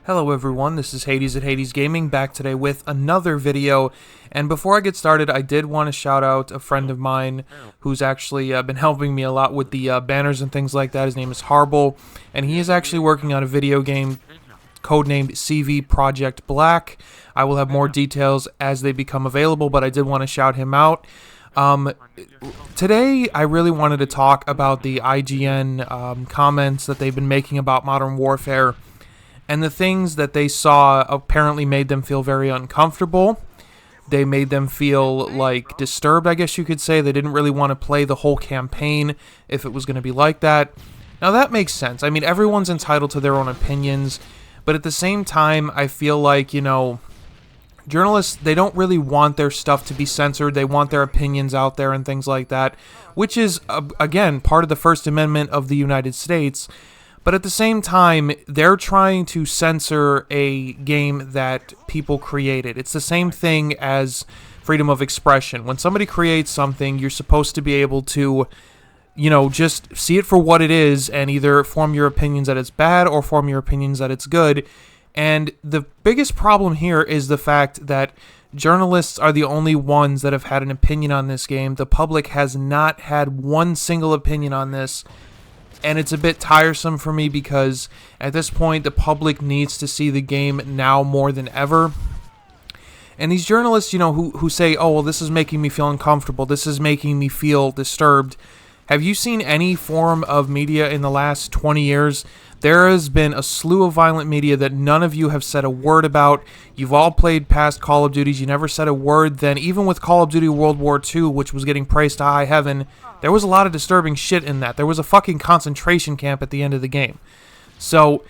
Hello everyone, this is Hades at Hades Gaming, back today with another video, and before I get started, I did want to shout out a friend of mine who's actually been helping me a lot with the banners and things like that. His name is Harble, and he is actually working on a video game codenamed CV Project Black. I will have more details as they become available, but I did want to shout him out. Today, I really wanted to talk about the IGN comments that they've been making about Modern Warfare, and the things that they saw apparently made them feel very uncomfortable. They made them feel like disturbed, I guess you could say. They didn't really want to play the whole campaign if it was going to be like that. Now that makes sense. I mean, everyone's entitled to their own opinions, but at the same time, I feel like, journalists, they don't really want their stuff to be censored. They want their opinions out there and things like that, which is, again, part of the First Amendment of the United States. But at the same time, they're trying to censor a game that people created. It's the same thing as freedom of expression. When somebody creates something, you're supposed to be able to, just see it for what it is and either form your opinions that it's bad or form your opinions that it's good. And the biggest problem here is the fact that journalists are the only ones that have had an opinion on this game. The public has not had one single opinion on this. And it's a bit tiresome for me because at this point, the public needs to see the game now more than ever. And these journalists, who say, oh, well, this is making me feel uncomfortable, this is making me feel disturbed. Have you seen any form of media in the last 20 years? There has been a slew of violent media that none of you have said a word about. You've all played past Call of Duties. You never said a word then. Even with Call of Duty World War II, which was getting praised to high heaven, there was a lot of disturbing shit in that. There was a fucking concentration camp at the end of the game. So,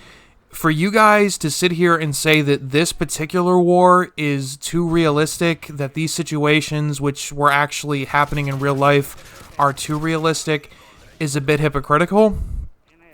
for you guys to sit here and say that this particular war is too realistic, that these situations which were actually happening in real life are too realistic, is a bit hypocritical.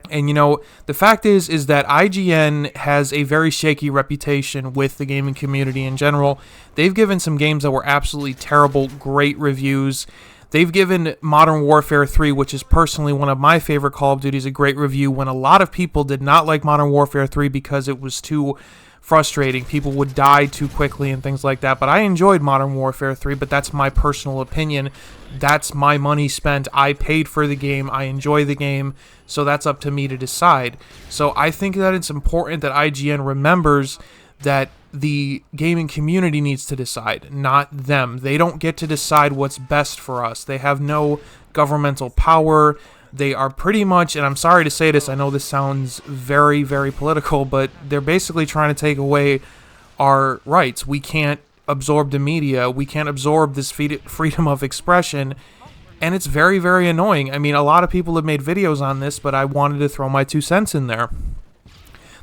And, the fact is that IGN has a very shaky reputation with the gaming community in general. They've given some games that were absolutely terrible great reviews. They've given Modern Warfare 3, which is personally one of my favorite Call of Duties, a great review when a lot of people did not like Modern Warfare 3 because it was too frustrating. People would die too quickly and things like that. But I enjoyed Modern Warfare 3, but that's my personal opinion. That's my money spent. I paid for the game. I enjoy the game. So that's up to me to decide. So I think that it's important that IGN remembers that the gaming community needs to decide, not them. They don't get to decide what's best for us. They have no governmental power. They are pretty much, and I'm sorry to say this, I know this sounds very, very political, but they're basically trying to take away our rights. We can't absorb the media. We can't absorb this freedom of expression, and it's very, very annoying. I mean, a lot of people have made videos on this, but I wanted to throw my 2 cents in there.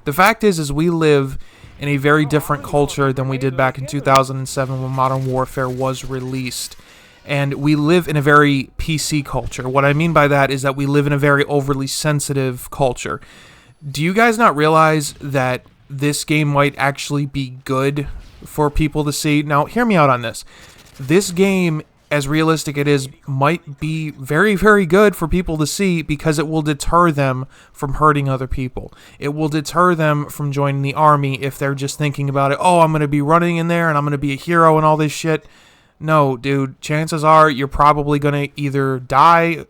The fact is we live in a very different culture than we did back in 2007 when Modern Warfare was released. And we live in a very PC culture. What I mean by that is that we live in a very overly sensitive culture. Do you guys not realize that this game might actually be good for people to see? Now, hear me out on this. This game, as realistic it is, might be very, very good for people to see because it will deter them from hurting other people. It will deter them from joining the army if they're just thinking about it, oh, I'm going to be running in there and I'm going to be a hero and all this shit. No, dude, chances are you're probably going to either die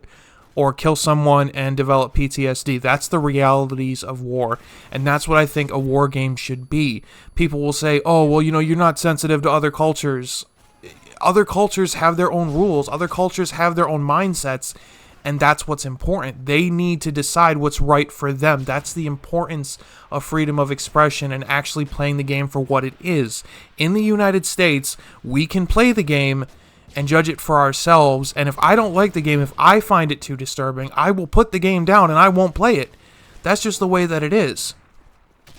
or kill someone and develop PTSD. That's the realities of war, and that's what I think a war game should be. People will say, oh, well, you're not sensitive to other cultures. Other cultures have their own rules. Other cultures have their own mindsets, and that's what's important. They need to decide what's right for them. That's the importance of freedom of expression and actually playing the game for what it is. In the United States, we can play the game and judge it for ourselves, and if I don't like the game, if I find it too disturbing, I will put the game down and I won't play it. That's just the way that it is.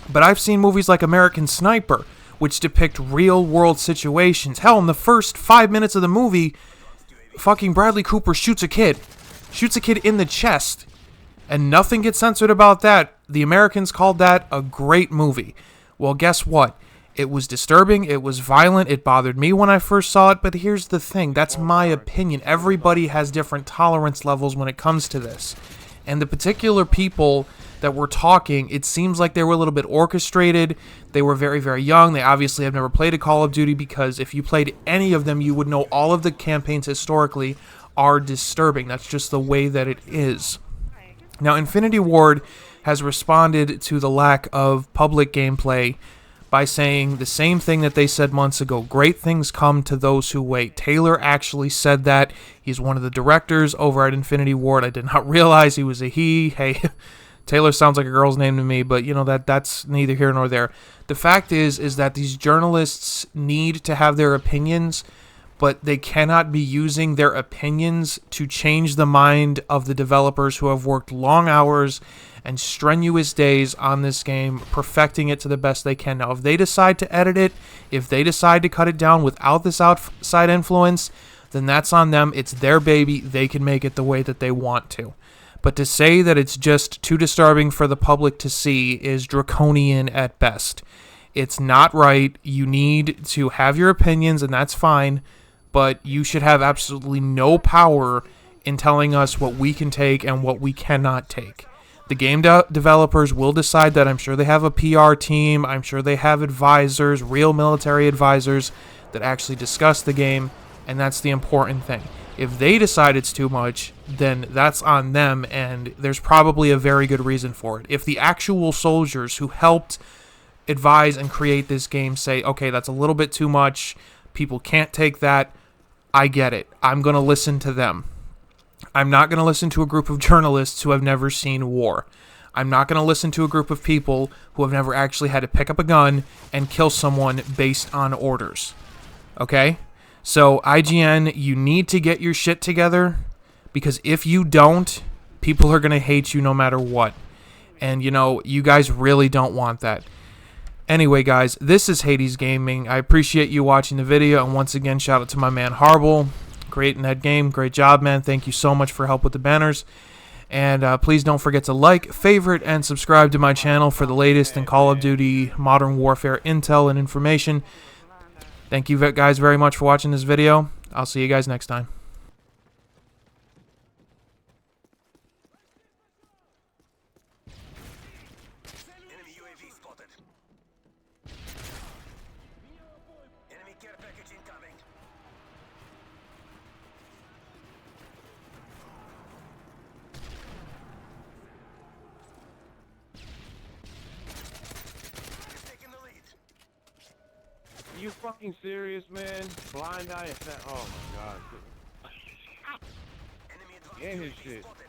But I've seen movies like American Sniper, which depict real-world situations. Hell, in the first 5 minutes of the movie, fucking Bradley Cooper shoots a kid in the chest, and nothing gets censored about that. The Americans called that a great movie. Well, guess what? It was disturbing, it was violent, it bothered me when I first saw it, but here's the thing, that's my opinion. Everybody has different tolerance levels when it comes to this. And the particular people that were talking, it seems like they were a little bit orchestrated. They were very, very young. They obviously have never played a Call of Duty, because if you played any of them, you would know all of the campaigns historically are disturbing. That's just the way that it is. Now, Infinity Ward has responded to the lack of public gameplay by saying the same thing that they said months ago. Great things come to those who wait. Taylor actually said that. He's one of the directors over at Infinity Ward. I did not realize he was a he. Hey, Taylor sounds like a girl's name to me, but you know, that's neither here nor there. The fact is that these journalists need to have their opinions, but they cannot be using their opinions to change the mind of the developers who have worked long hours and strenuous days on this game, perfecting it to the best they can. Now, if they decide to edit it, if they decide to cut it down without this outside influence, then that's on them. It's their baby. They can make it the way that they want to. But to say that it's just too disturbing for the public to see is draconian at best. It's not right. You need to have your opinions, and that's fine, but you should have absolutely no power in telling us what we can take and what we cannot take. The game developers will decide that. I'm sure they have a PR team. I'm sure they have advisors, real military advisors, that actually discuss the game, and that's the important thing. If they decide it's too much, then that's on them, and there's probably a very good reason for it. If the actual soldiers who helped advise and create this game say, okay, that's a little bit too much, people can't take that, I get it. I'm going to listen to them. I'm not going to listen to a group of journalists who have never seen war. I'm not going to listen to a group of people who have never actually had to pick up a gun and kill someone based on orders. Okay? So, IGN, you need to get your shit together, because if you don't, people are going to hate you no matter what. And, you know, you guys really don't want that. Anyway, guys, this is Hades Gaming. I appreciate you watching the video, and once again, shout out to my man Harble, creating that game. Great job, man. Thank you so much for help with the banners. And please don't forget to like, favorite, and subscribe to my channel for the latest in Call of Duty Modern Warfare intel and information. Thank you guys very much for watching this video. I'll see you guys next time. Enemy UAV spotted. Enemy care package incoming. He's taking the lead. Are you fucking serious, man? Blind eye and oh my god. Enemy advanced Get his UAV shit. spotted.